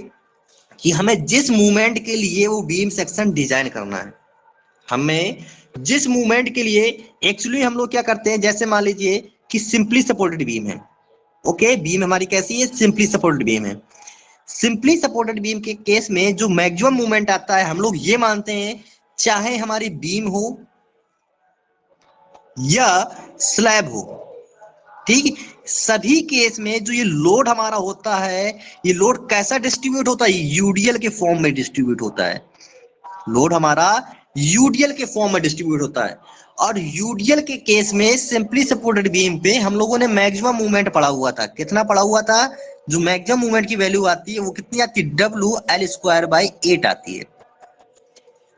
कि हमें जिस मूवमेंट के लिए वो बीम सेक्शन डिजाइन करना है, हमें जिस मूवमेंट के लिए एक्चुअली हम लोग क्या करते हैं, जैसे मान लीजिए कि सिंपली सपोर्टेड बीम है, ओके, बीम हमारी कैसी है, सिंपली सपोर्टेड बीम है। सिंपली सपोर्टेड बीम के केस में जो मैक्सिमम मूवमेंट आता है, हम लोग ये मानते हैं चाहे हमारी बीम हो या स्लैब हो, ठीक, सभी केस में जो ये लोड हमारा होता है, ये लोड कैसा डिस्ट्रीब्यूट होता है, यूडीएल के फॉर्म में डिस्ट्रीब्यूट होता है। लोड हमारा यूडीएल के फॉर्म में डिस्ट्रीब्यूट होता है। और यूडीएल के केस में सिंपली सपोर्टेड बीम पे हम लोगों ने मैक्सिमम मूवमेंट पढ़ा हुआ था। कितना पढ़ा हुआ था? जो मैक्सिमम मूवमेंट की वैल्यू आती है वो कितनी आती है, WL²/8 आती है।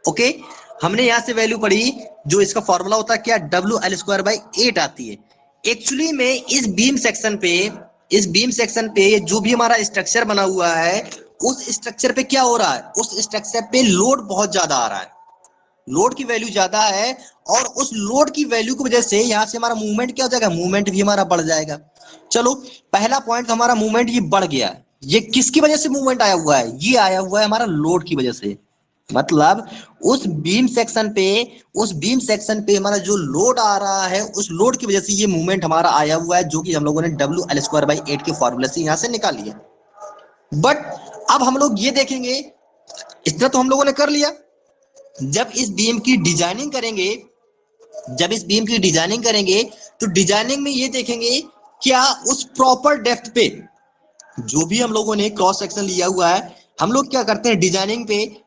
ओके, हमने यहां से वैल्यू पढ़ी, जो इसका फॉर्मूला होता है क्या, WL²/8 आती है। एक्चुअली में इस बीम सेक्शन पे जो भी हमारा स्ट्रक्चर बना हुआ है, उस स्ट्रक्चर पे क्या हो रहा है, उस स्ट्रक्चर पे लोड बहुत ज्यादा आ रहा है, लोड की वैल्यू ज्यादा है, और उस लोड की वैल्यू की वजह से यहाँ से हमारा मूवमेंट क्या हो जाएगा, मूवमेंट भी हमारा बढ़ जाएगा। चलो, पहला पॉइंट तो हमारा मूवमेंट ये बढ़ गया। ये किसकी वजह से मूवमेंट आया हुआ है, ये आया हुआ है हमारा लोड की वजह से। मतलब उस बीम सेक्शन पे हमारा जो लोड आ रहा है, उस लोड की वजह से ये मूवमेंट हमारा आया हुआ है, जो कि हम लोगों ने WL²/8 के फॉर्मूले से यहां से निकाल लिया। बट अब हम लोग ये देखेंगे, इतना तो हम लोगों ने कर लिया, जब इस बीम की डिजाइनिंग करेंगे तो डिजाइनिंग में ये देखेंगे क्या उस प्रॉपर डेप्थ पे, जो भी हम लोगों ने क्रॉस सेक्शन लिया हुआ है, हम लोग क्या करते हैं डिजाइनिंग में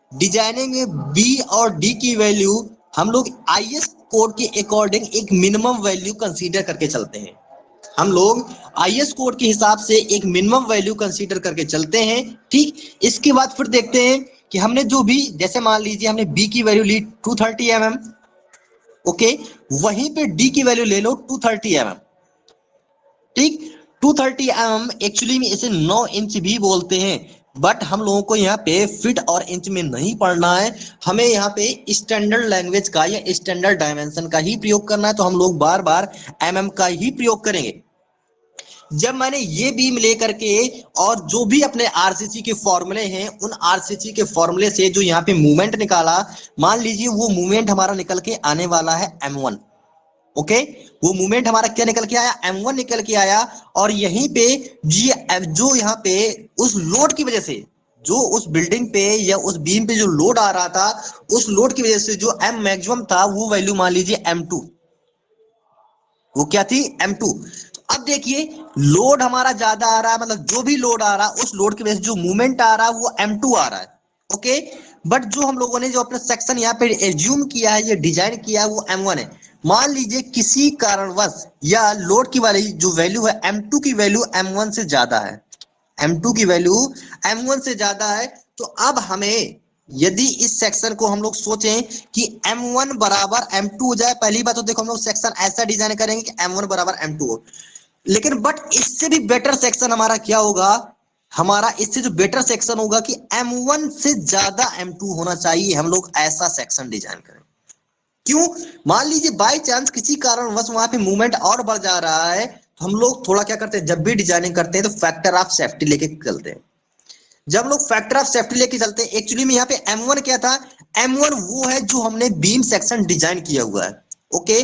बी और डी की वैल्यू हम लोग IS कोड के अकॉर्डिंग एक मिनिमम वैल्यू कंसीडर करके चलते हैं। हम लोग IS कोड के हिसाब से एक मिनिमम वैल्यू कंसीडर करके चलते हैं, ठीक। इसके बाद फिर देखते हैं कि हमने जो भी, जैसे मान लीजिए हमने बी की वैल्यू ली 230 mm, ओके, वहीं पे डी की वैल्यू ले लो 230 mm, ठीक। 230 mm एक्चुअली में इसे 9 इंच भी बोलते हैं, बट हम लोगों को यहाँ पे फीट और इंच में नहीं पढ़ना है, हमें यहाँ पे स्टैंडर्ड लैंग्वेज का या स्टैंडर्ड डायमेंशन का ही प्रयोग करना है, तो हम लोग बार बार mm का ही प्रयोग करेंगे। जब मैंने ये बीम लेकर के और जो भी अपने आरसीसी के फॉर्मूले हैं, उन आरसीसी के फॉर्मूले से जो यहाँ पे मूवमेंट निकाला, मान लीजिए वो मूवमेंट हमारा निकल के आने वाला है M1, ओके, वो मूवमेंट हमारा क्या निकल के आया, M1 निकल के आया। और यहीं पे जो यहाँ पे उस लोड की वजह से, जो उस बिल्डिंग पे या उस बीम पे जो लोड आ रहा था, उस लोड की वजह से जो M मैक्सिमम था, वो वैल्यू मान लीजिए M2, वो क्या थी, M2। अब देखिए लोड हमारा ज्यादा आ रहा है, मतलब जो भी लोड आ रहा है, उस लोड की वजह से जो मूवमेंट आ रहा है वो M2 आ रहा है, ओके। बट जो हम लोगों ने जो अपना सेक्शन यहाँ पे एज्यूम किया है, ये डिजाइन किया है, वो M1 है। मान लीजिए किसी कारणवश या लोड की वाली जो वैल्यू है M2 की वैल्यू M1 से ज्यादा है, M2 की वैल्यू M1 से ज्यादा है, तो अब हमें यदि इस सेक्शन को हम लोग सोचें कि M1 बराबर M2 हो जाए, पहली बात तो देखो हम लोग सेक्शन ऐसा डिजाइन करेंगे कि M1 बराबर M2 हो, लेकिन बट इससे भी बेटर सेक्शन हमारा क्या होगा, हमारा इससे जो बेटर सेक्शन होगा कि M1 से ज्यादा M2 होना चाहिए, हम लोग ऐसा सेक्शन डिजाइन करें। क्यों? मान लीजिए बाय चांस किसी कारणवश वहां पे मूवमेंट और बढ़ जा रहा है, तो हम लोग थोड़ा क्या करते हैं, जब भी डिजाइनिंग करते हैं तो फैक्टर ऑफ सेफ्टी लेके चलते हैं। जब हम लोग फैक्टर ऑफ सेफ्टी लेके चलते हैं, एक्चुअली में यहाँ पे M1 क्या था, M1 वो है जो हमने बीम सेक्शन डिजाइन किया हुआ है, ओके।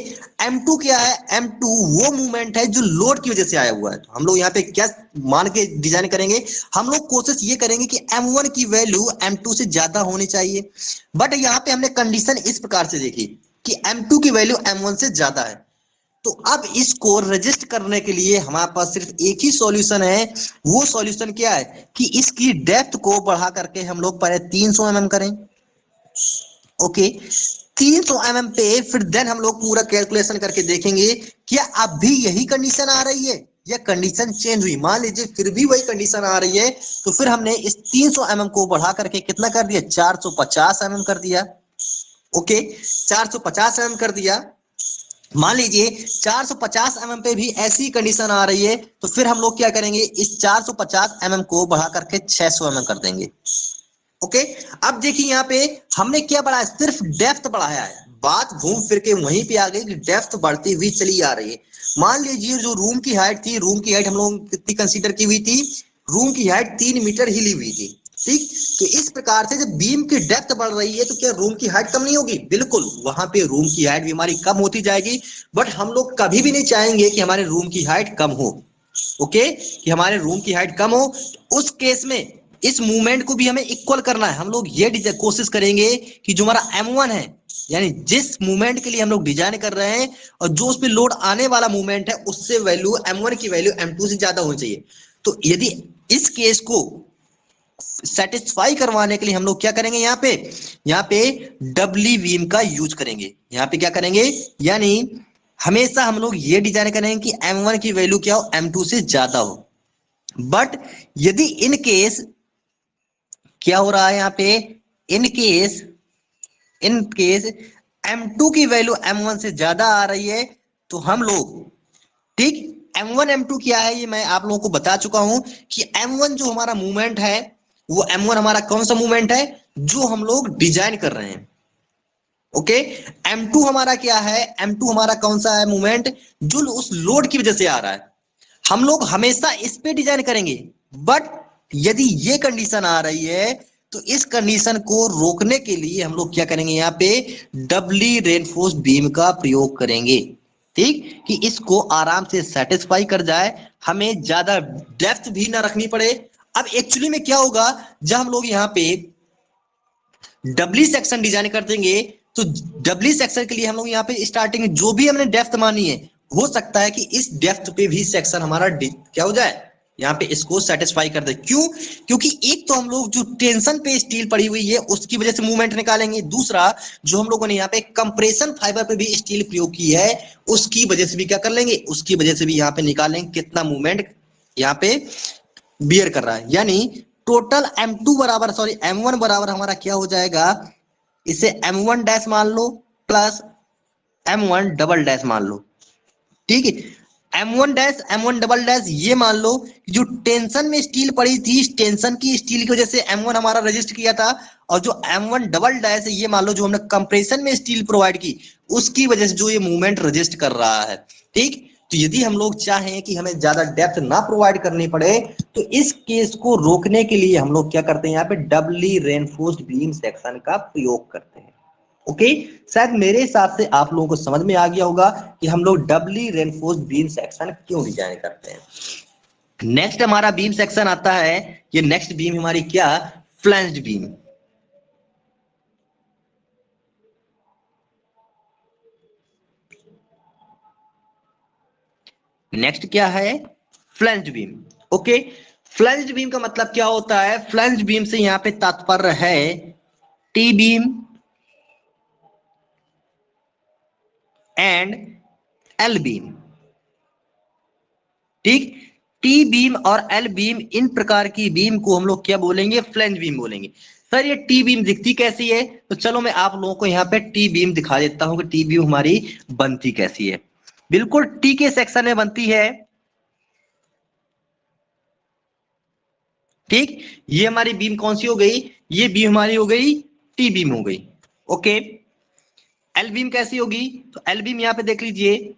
M2 क्या है, M2 वो मूवमेंट है जो लोड की वजह से आया हुआ है। तो हम लोग यहाँ पे क्या मान के डिजाइन करेंगे, हम लोग कोशिश ये करेंगे कि M1 की वैल्यू M2 से ज्यादा होनी चाहिए। बट यहाँ पे हमने कंडीशन इस प्रकार से देखी कि M2 की वैल्यू M1 से ज्यादा है। तो अब इसको रजिस्ट करने के लिए हमारे पास सिर्फ एक ही सॉल्यूशन है। वो सॉल्यूशन क्या है कि इसकी डेप्थ को बढ़ा करके हम लोग पहले 300 mm करें। ओके, 300 mm पे फिर देन हम लोग पूरा कैलकुलेशन करके देखेंगे क्या अब भी यही कंडीशन आ रही है या कंडीशन चेंज हुई। मान लीजिए फिर भी वही कंडीशन आ रही है तो फिर हमने इस 300 mm को बढ़ा करके कितना कर दिया, 450 mm कर दिया। ओके, 450 mm कर दिया। मान लीजिए 450 mm पे भी ऐसी कंडीशन आ रही है तो फिर हम लोग क्या करेंगे, इस 450 mm को बढ़ा करके 600 mm कर देंगे। ओके, अब देखिए यहाँ पे हमने क्या बढ़ाया, सिर्फ डेप्थ बढ़ाया है। बात घूम फिर के वहीं पे आ गई कि डेप्थ बढ़ती हुई चली आ रही है। मान लीजिए जो रूम की हाइट थी, रूम की हाइट हम लोग कितनी कंसीडर की हुई थी, रूम की हाइट 3 मीटर ही ली हुई थी। ठीक, तो इस प्रकार से जब बीम की डेप्थ बढ़ रही है तो क्या रूम की हाइट कम नहीं होगी, बिल्कुल वहां पे रूम की हाइट भी हमारी कम होती जाएगी। बट हम लोग कभी भी नहीं चाहेंगे कि हमारे रूम की हाइट कम हो। ओके, कि हमारे रूम की हाइट कम हो, उस केस में इस मूवमेंट को भी हमें इक्वल करना है। हम लोग ये कोशिश करेंगे कि जो हमारा M1 है, यानी जिस मूवमेंट के लिए हम लोग डिजाइन कर रहे हैं और जो उस पर लोड आने वाला मूवमेंट है उससे वैल्यू M1 की वैल्यू M2 से ज्यादा होनी चाहिए। तो यदि इस केस को सेटिस्फाई करवाने के लिए हम लोग क्या करेंगे, यहाँ पे डबली बीम का यूज करेंगे। यहाँ पे क्या करेंगे, यानी हमेशा हम लोग ये डिजाइन करेंगे कि M1 की वैल्यू क्या हो, M2 से ज्यादा हो। बट यदि इन केस क्या हो रहा है, यहाँ पे इन केस M2 की वैल्यू M1 से ज्यादा आ रही है तो हम लोग, ठीक, M1 M2 क्या है ये मैं आप लोगों को बता चुका हूं कि M1 जो हमारा मूवमेंट है वो M1 हमारा कौन सा मूवमेंट है जो हम लोग डिजाइन कर रहे हैं। ओके, M2 हमारा क्या है, M2 हमारा कौन सा है मूवमेंट जो उस लोड की वजह से आ रहा है। हम लोग हमेशा इस पे डिजाइन करेंगे। बट यदि ये कंडीशन आ रही है तो इस कंडीशन को रोकने के लिए हम लोग क्या करेंगे, यहाँ पे डबली रेनफोर्स बीम का प्रयोग करेंगे। ठीक, कि इसको आराम से सेटिस्फाई कर जाए, हमें ज्यादा डेप्थ भी ना रखनी पड़े। अब एक्चुअली में क्या होगा, जब हम लोग यहाँ पे डबली सेक्शन डिजाइन कर देंगे तो डबली सेक्शन के लिए हम लोग यहाँ पे स्टार्टिंग जो भी हमने डेप्थ मानी है, हो सकता है कि इस डेप्थ पे भी सेक्शन हमारा क्या हो जाए, यहाँ पे इसको सेटिस्फाई कर दे। क्यों, क्योंकि एक तो हम लोग जो टेंशन पे स्टील पड़ी हुई है उसकी वजह से मूवमेंट निकालेंगे, दूसरा जो हम लोगों ने यहाँ पे कंप्रेशन फाइबर पे भी स्टील प्रयोग की है उसकी वजह से भी क्या कर लेंगे, उसकी वजह से भी यहाँ पे निकालेंगे कितना मूवमेंट यहाँ पे बियर कर रहा है। यानी टोटल M2 बराबर, सॉरी M1 बराबर हमारा क्या हो जाएगा, इसे M1 डैश मान लो प्लस M1 डबल डैश मान लो। ठीक है, M1 dash M1 double dash ये मान लो कि जो टेंशन में स्टील पड़ी थी, इस टेंशन की स्टील की वजह से M1 हमारा रजिस्ट किया था, और जो M1 डबल डैश है ये मान लो जो हमने कंप्रेशन में स्टील प्रोवाइड की उसकी वजह से जो ये मूवमेंट रजिस्ट कर रहा है। ठीक, तो यदि हम लोग चाहें कि हमें ज्यादा डेप्थ ना प्रोवाइड करनी पड़े तो इस केस को रोकने के लिए हम लोग क्या करते हैं, यहाँ पे डबली रेनफोर्स्ड बीम सेक्शन का प्रयोग करते हैं। ओके, शायद मेरे हिसाब से आप लोगों को समझ में आ गया होगा कि हम लोग डबली रेनफोर्स्ड बीम सेक्शन क्यों डिजाइन करते हैं। नेक्स्ट हमारा बीम सेक्शन आता है, ये नेक्स्ट बीम हमारी क्या, फ्लैंज्ड बीम। नेक्स्ट क्या है, फ्लैंज्ड बीम। ओके, फ्लैंज्ड बीम का मतलब क्या होता है, फ्लैंज्ड बीम से यहां पे तात्पर्य है T beam and L beam. ठीक, टी बीम और एल बीम, इन प्रकार की बीम को हम लोग क्या बोलेंगे, फ्लैंज बीम बोलेंगे। सर ये टी बीम दिखती कैसी है, तो चलो मैं आप लोगों को यहाँ पे टी बीम दिखा देता हूं कि टी बीम हमारी बनती कैसी है। बिल्कुल टी के सेक्शन में बनती है। ठीक, ये हमारी बीम कौन सी हो गई, ये बीम हमारी हो गई टी बीम हो गई। ओके, एल बीम कैसी होगी, तो एल बीम यहाँ पे देख लीजिए,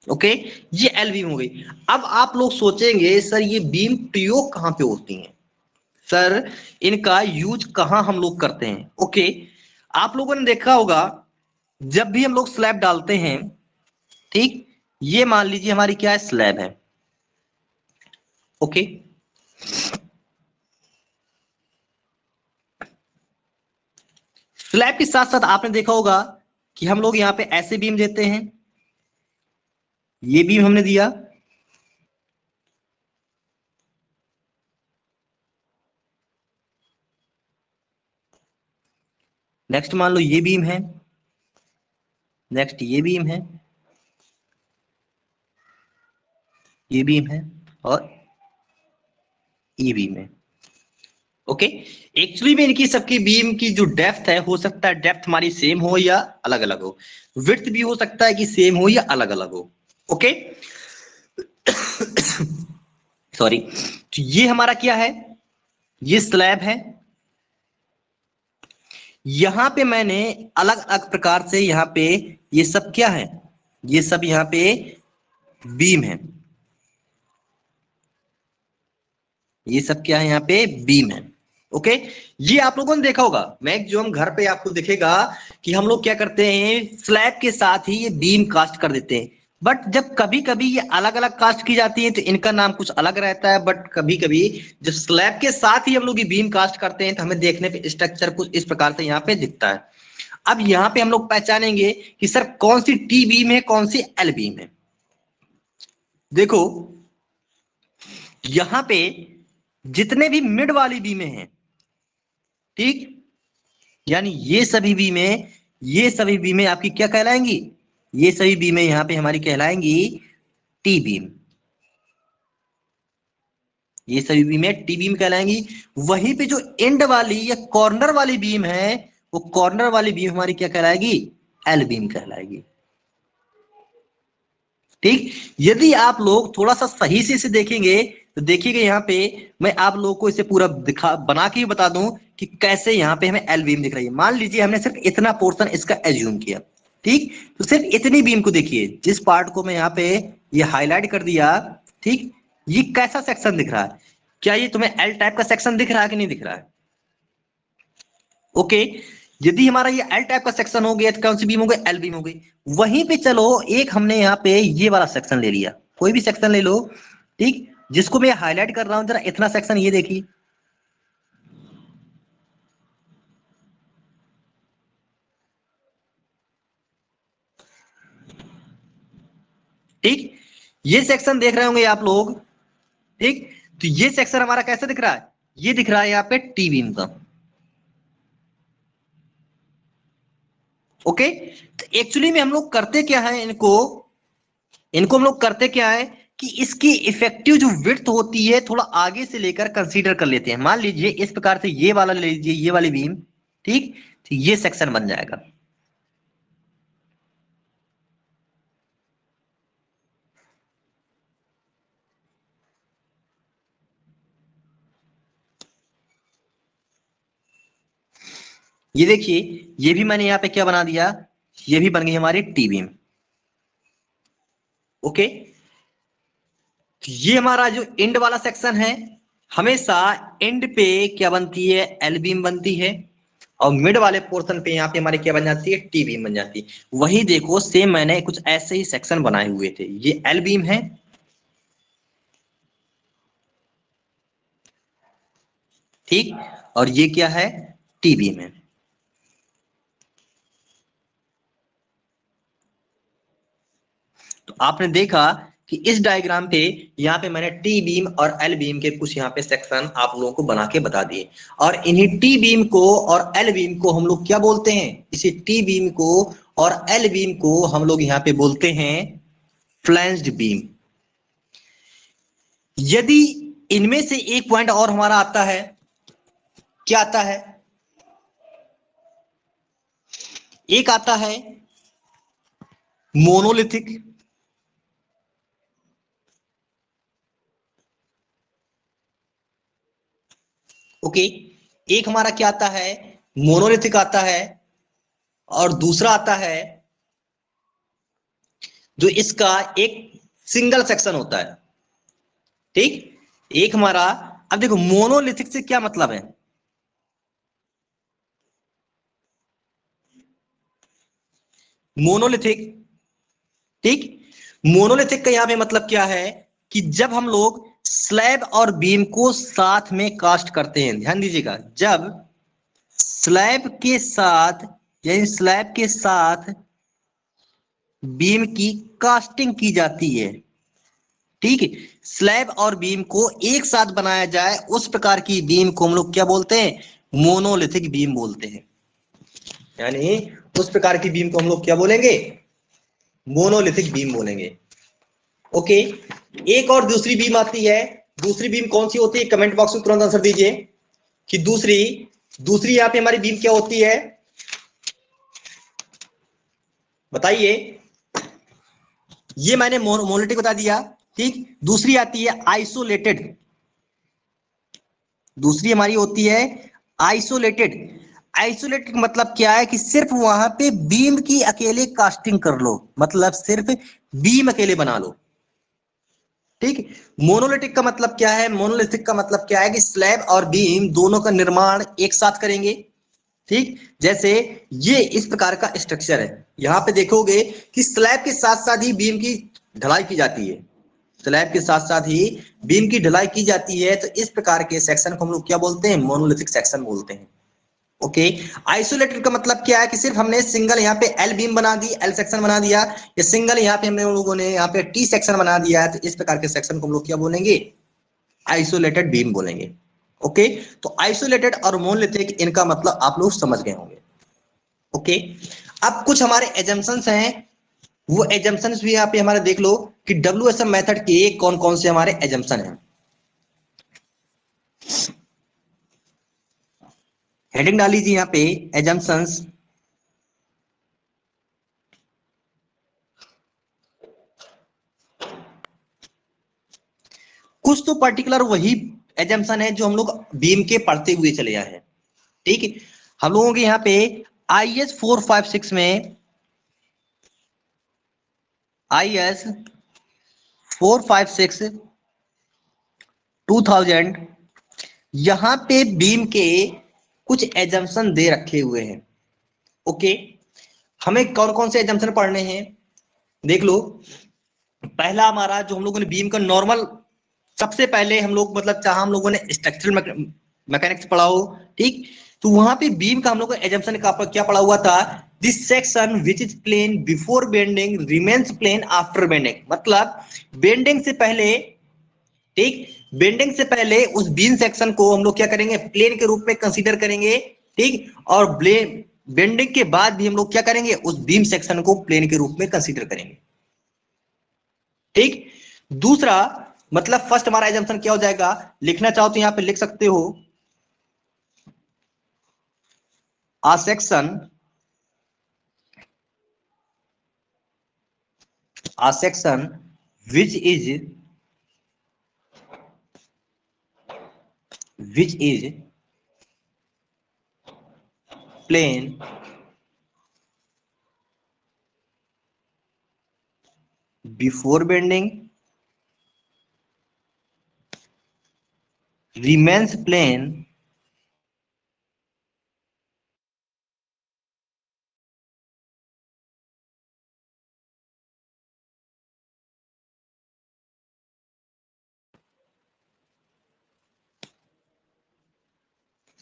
ओके, ये एल बीम हो गई। अब आप लोग सोचेंगे सर ये बीम प्रयोग कहां पे होती हैं, सर इनका यूज कहां हम लोग करते हैं। ओके, आप लोगों ने देखा होगा जब भी हम लोग स्लैब डालते हैं, ठीक, ये मान लीजिए हमारी क्या है, स्लैब है। ओके, स्लैब के साथ साथ आपने देखा होगा कि हम लोग यहाँ पे ऐसे बीम देते हैं, ये बीम हमने दिया, नेक्स्ट मान लो ये बीम है, नेक्स्ट ये बीम है, ये बीम है, और ये बीम है। ओके, एक्चुअली में इनकी सबकी बीम की जो डेप्थ है, हो सकता है डेप्थ हमारी सेम हो या अलग अलग हो, विड्थ भी हो सकता है कि सेम हो या अलग अलग हो। ओके सॉरी, तो ये हमारा क्या है, ये स्लैब है। यहां पे मैंने अलग अलग प्रकार से यहां पे ये सब क्या है, ये सब यहां पे बीम है, ये सब क्या है, यहाँ पे बीम है। ओके, ये आप लोगों ने देखा होगा, मैक्सिमम घर पे आपको दिखेगा कि हम लोग क्या करते हैं, स्लैब के साथ ही ये बीम कास्ट कर देते हैं। बट जब कभी कभी ये अलग अलग कास्ट की जाती है तो इनका नाम कुछ अलग रहता है। बट कभी कभी जब स्लैब के साथ ही हम लोग ये बीम कास्ट करते हैं तो हमें देखने पे स्ट्रक्चर कुछ इस प्रकार से यहाँ पे दिखता है। अब यहाँ पे हम लोग पहचानेंगे कि सर कौन सी टी बीम है, कौन सी एल बीम है। देखो यहां पे जितने भी मिड वाली बीमें हैं, ठीक, यानी ये सभी बीमें, ये सभी बीमें आपकी क्या कहलाएंगी, ये सभी बीमें यहां पे हमारी कहलाएंगी टी बीम, ये सभी बीमें टी बीम कहलाएंगी। वहीं पे जो एंड वाली या कॉर्नर वाली बीम है, वो कॉर्नर वाली बीम हमारी क्या कहलाएगी, एल बीम कहलाएगी। ठीक, यदि आप लोग थोड़ा सा सही से इसे देखेंगे तो देखिएगा यहाँ पे मैं आप लोगों को इसे पूरा दिखा बना के बता दूं कि कैसे यहाँ पे हमें एल बीम दिख रही है। मान लीजिए हमने सिर्फ इतना पोर्शन इसका एज्यूम किया, ठीक, तो सिर्फ इतनी बीम को देखिए, जिस पार्ट को मैं यहाँ पे ये हाईलाइट कर दिया, ठीक, ये कैसा सेक्शन दिख रहा है, क्या ये तुम्हें एल टाइप का सेक्शन दिख रहा है कि नहीं दिख रहा है। ओके, यदि हमारा ये एल टाइप का सेक्शन हो गया तो कौन सी बीम हो गई, एल बीम हो गई। वहीं पे चलो एक हमने यहाँ पे ये वाला सेक्शन ले लिया, कोई भी सेक्शन ले लो, ठीक, जिसको मैं हाईलाइट कर रहा हूं, जरा इतना सेक्शन ये देखिए, ठीक, ये सेक्शन देख रहे होंगे आप लोग, ठीक, तो ये सेक्शन हमारा कैसे दिख रहा है, ये दिख रहा है यहाँ पे टी बीम का। ओके, तो एक्चुअली में हम लोग करते क्या है, इनको इनको हम लोग करते क्या है कि इसकी इफेक्टिव जो विड्थ होती है थोड़ा आगे से लेकर कंसीडर कर लेते हैं। मान लीजिए इस प्रकार से ये वाला ले लीजिए, ये वाली बीम, ठीक, तो ये सेक्शन बन जाएगा। ये देखिए, ये भी मैंने यहाँ पे क्या बना दिया, ये भी बन गई हमारी टी बीम। ओके, तो ये हमारा जो एंड वाला सेक्शन है, हमेशा एंड पे क्या बनती है, एल बीम बनती है, और मिड वाले पोर्शन पे यहाँ पे हमारी क्या बन जाती है, टी बीम बन जाती है। वही देखो सेम मैंने कुछ ऐसे ही सेक्शन बनाए हुए थे, ये एल बीम है, ठीक, और ये क्या है, टी बीम है। तो आपने देखा कि इस डायग्राम पे यहाँ पे मैंने टी बीम और एल बीम के कुछ यहाँ पे सेक्शन आप लोगों को बना के बता दिए। और इन्हीं टी बीम को और एल बीम को हम लोग क्या बोलते हैं, इसी टी बीम को और एल बीम को हम लोग यहाँ पे बोलते हैं फ्लैंज्ड बीम। यदि इनमें से एक पॉइंट और हमारा आता है, क्या आता है, एक आता है मोनोलिथिक, ओके, एक हमारा क्या आता है, मोनोलिथिक आता है, और दूसरा आता है जो इसका एक सिंगल सेक्शन होता है, ठीक, एक हमारा, अब देखो मोनोलिथिक से क्या मतलब है, मोनोलिथिक, ठीक, मोनोलिथिक का यहां पे मतलब क्या है कि जब हम लोग स्लैब और बीम को साथ में कास्ट करते हैं, ध्यान दीजिएगा, जब स्लैब के साथ यानी स्लैब के साथ बीम की कास्टिंग की जाती है, ठीक है, स्लैब और बीम को एक साथ बनाया जाए उस प्रकार की बीम को हम लोग क्या बोलते हैं, मोनोलिथिक बीम बोलते हैं। यानी उस प्रकार की बीम को हम लोग क्या बोलेंगे, मोनोलिथिक बीम बोलेंगे। ओके, एक और दूसरी बीम आती है, दूसरी बीम कौन सी होती है, कमेंट बॉक्स में तुरंत आंसर दीजिए कि दूसरी दूसरी यहां पे हमारी बीम क्या होती है, बताइए। ये मैंने मोनोलिथिक बता दिया, ठीक। दूसरी आती है आइसोलेटेड, दूसरी हमारी होती है आइसोलेटेड। आइसोलेटेड मतलब क्या है कि सिर्फ वहां पे बीम की अकेले कास्टिंग कर लो, मतलब सिर्फ बीम अकेले बना लो, ठीक। मोनोलिथिक का मतलब क्या है, मोनोलिथिक का मतलब क्या है कि स्लैब और बीम दोनों का निर्माण एक साथ करेंगे, ठीक। जैसे ये इस प्रकार का स्ट्रक्चर है, यहां पे देखोगे कि स्लैब के साथ साथ ही बीम की ढलाई की जाती है, स्लैब के साथ साथ ही बीम की ढलाई की जाती है, तो इस प्रकार के सेक्शन को हम लोग क्या बोलते हैं, मोनोलिथिक सेक्शन बोलते हैं। ओके, आइसोलेटेड का मतलब क्या है कि सिर्फ हमने सिंगल यहाँ पे एल बीम बना दी, एल सेक्शन बना दिया, या सिंगल यहाँ पे हमने लोगों ने यहाँ पे टी सेक्शन बना दिया है, तो इस प्रकार के सेक्शन को हम लोग क्या बोलेंगे, आइसोलेटेड बीम बोलेंगे। ओके, तो आइसोलेटेड और मोनोलिथिक इनका मतलब आप लोग समझ गए होंगे। ओके, अब कुछ हमारे एजम्पशंस हैं, वो एजम्पशंस भी यहाँ पे हमारे देख लो कि डब्ल्यूएसएम मेथड के कौन कौन से हमारे एजम्पशन हैं। हेडिंग डाल लीजिए यहाँ पे, एजम्पशंस। कुछ तो पर्टिकुलर वही एजम्पशन है जो हम लोग बीम के पढ़ते हुए चले आए हैं, ठीक है। हम लोगों के यहाँ पे IS 456 में, IS 456 2000, यहां पे बीम के कुछ एजम्पशन दे रखे हुए हैं। ओके, हमें कौन कौन से एजम्पशन पढ़ने हैं, देख लो। पहला हमारा जो हम लोगों ने बीम का नॉर्मल, सबसे पहले हम लोग मतलब चाहे हम लोगों ने स्ट्रक्चरल मैकेनिक्स पढ़ा हो, ठीक, तो वहां पे बीम का हम लोग एजम्पशन का क्या पढ़ा हुआ था, this section which is plane before bending remains plane after bending, मतलब बेंडिंग से पहले, ठीक, बेंडिंग से पहले उस बीम सेक्शन को हम लोग क्या करेंगे, प्लेन के रूप में कंसीडर करेंगे, ठीक, और बेंडिंग के बाद भी हम लोग क्या करेंगे, उस बीम सेक्शन को प्लेन के रूप में कंसीडर करेंगे, ठीक। दूसरा मतलब फर्स्ट हमारा एजम्पशन क्या हो जाएगा, लिखना चाहो तो यहां पे लिख सकते हो, a section which is plane before bending remains plane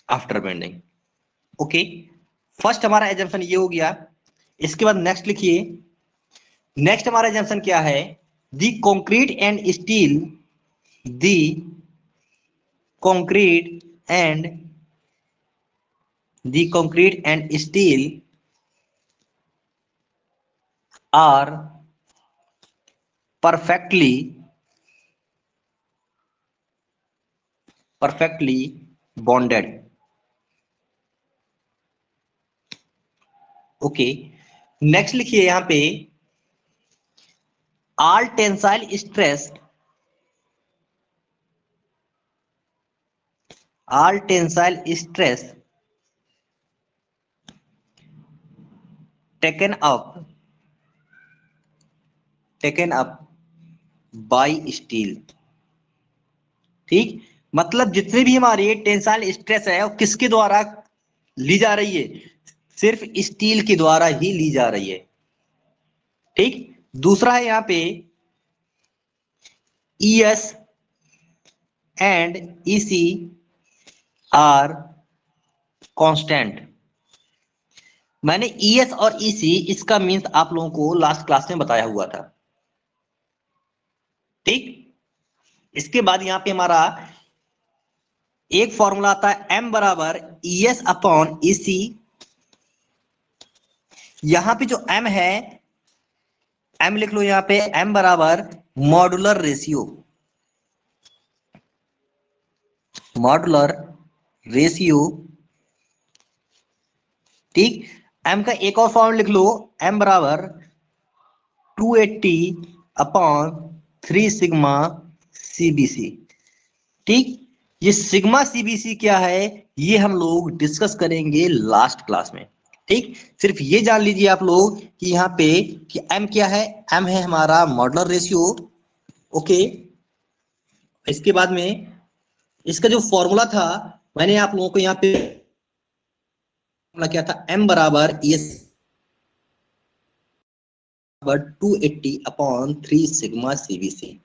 after bending. Okay, first हमारा एजम्पशन ये हो गया। इसके बाद नेक्स्ट लिखिए, नेक्स्ट हमारा एजम्पशन क्या है, the concrete and steel, the concrete and steel are perfectly bonded। Okay, next लिखिए यहां पे, all tensile stress taken up by steel, ठीक, मतलब जितने भी हमारी टेंसाइल स्ट्रेस है वो किसके द्वारा ली जा रही है, सिर्फ स्टील के द्वारा ही ली जा रही है, ठीक। दूसरा है यहाँ पे ES and EC are constant. मैंने ईएस और ईसी इसका मीन्स आप लोगों को लास्ट क्लास में बताया हुआ था। ठीक, इसके बाद यहां पे हमारा एक फॉर्मूला आता है एम बराबर ईएस अपॉन ईसी। यहां पे जो एम है, एम लिख लो यहां पे, एम बराबर मॉडुलर रेशियो, मॉडुलर रेशियो। ठीक, एम का एक और फॉर्म लिख लो, एम बराबर 280 अपॉन 3 सिग्मा सीबीसी। ठीक, ये सिग्मा सीबीसी क्या है ये हम लोग डिस्कस करेंगे लास्ट क्लास में। ठीक, सिर्फ ये जान लीजिए आप लोग कि यहाँ पे कि एम क्या है, एम है हमारा मॉडुलर रेशियो। ओके, इसके बाद में इसका जो फॉर्मूला था मैंने आप लोगों को यहाँ पे फॉर्मूला क्या था, एम बराबर एस 280 अपॉन 3 सिग्मा सीबीसी।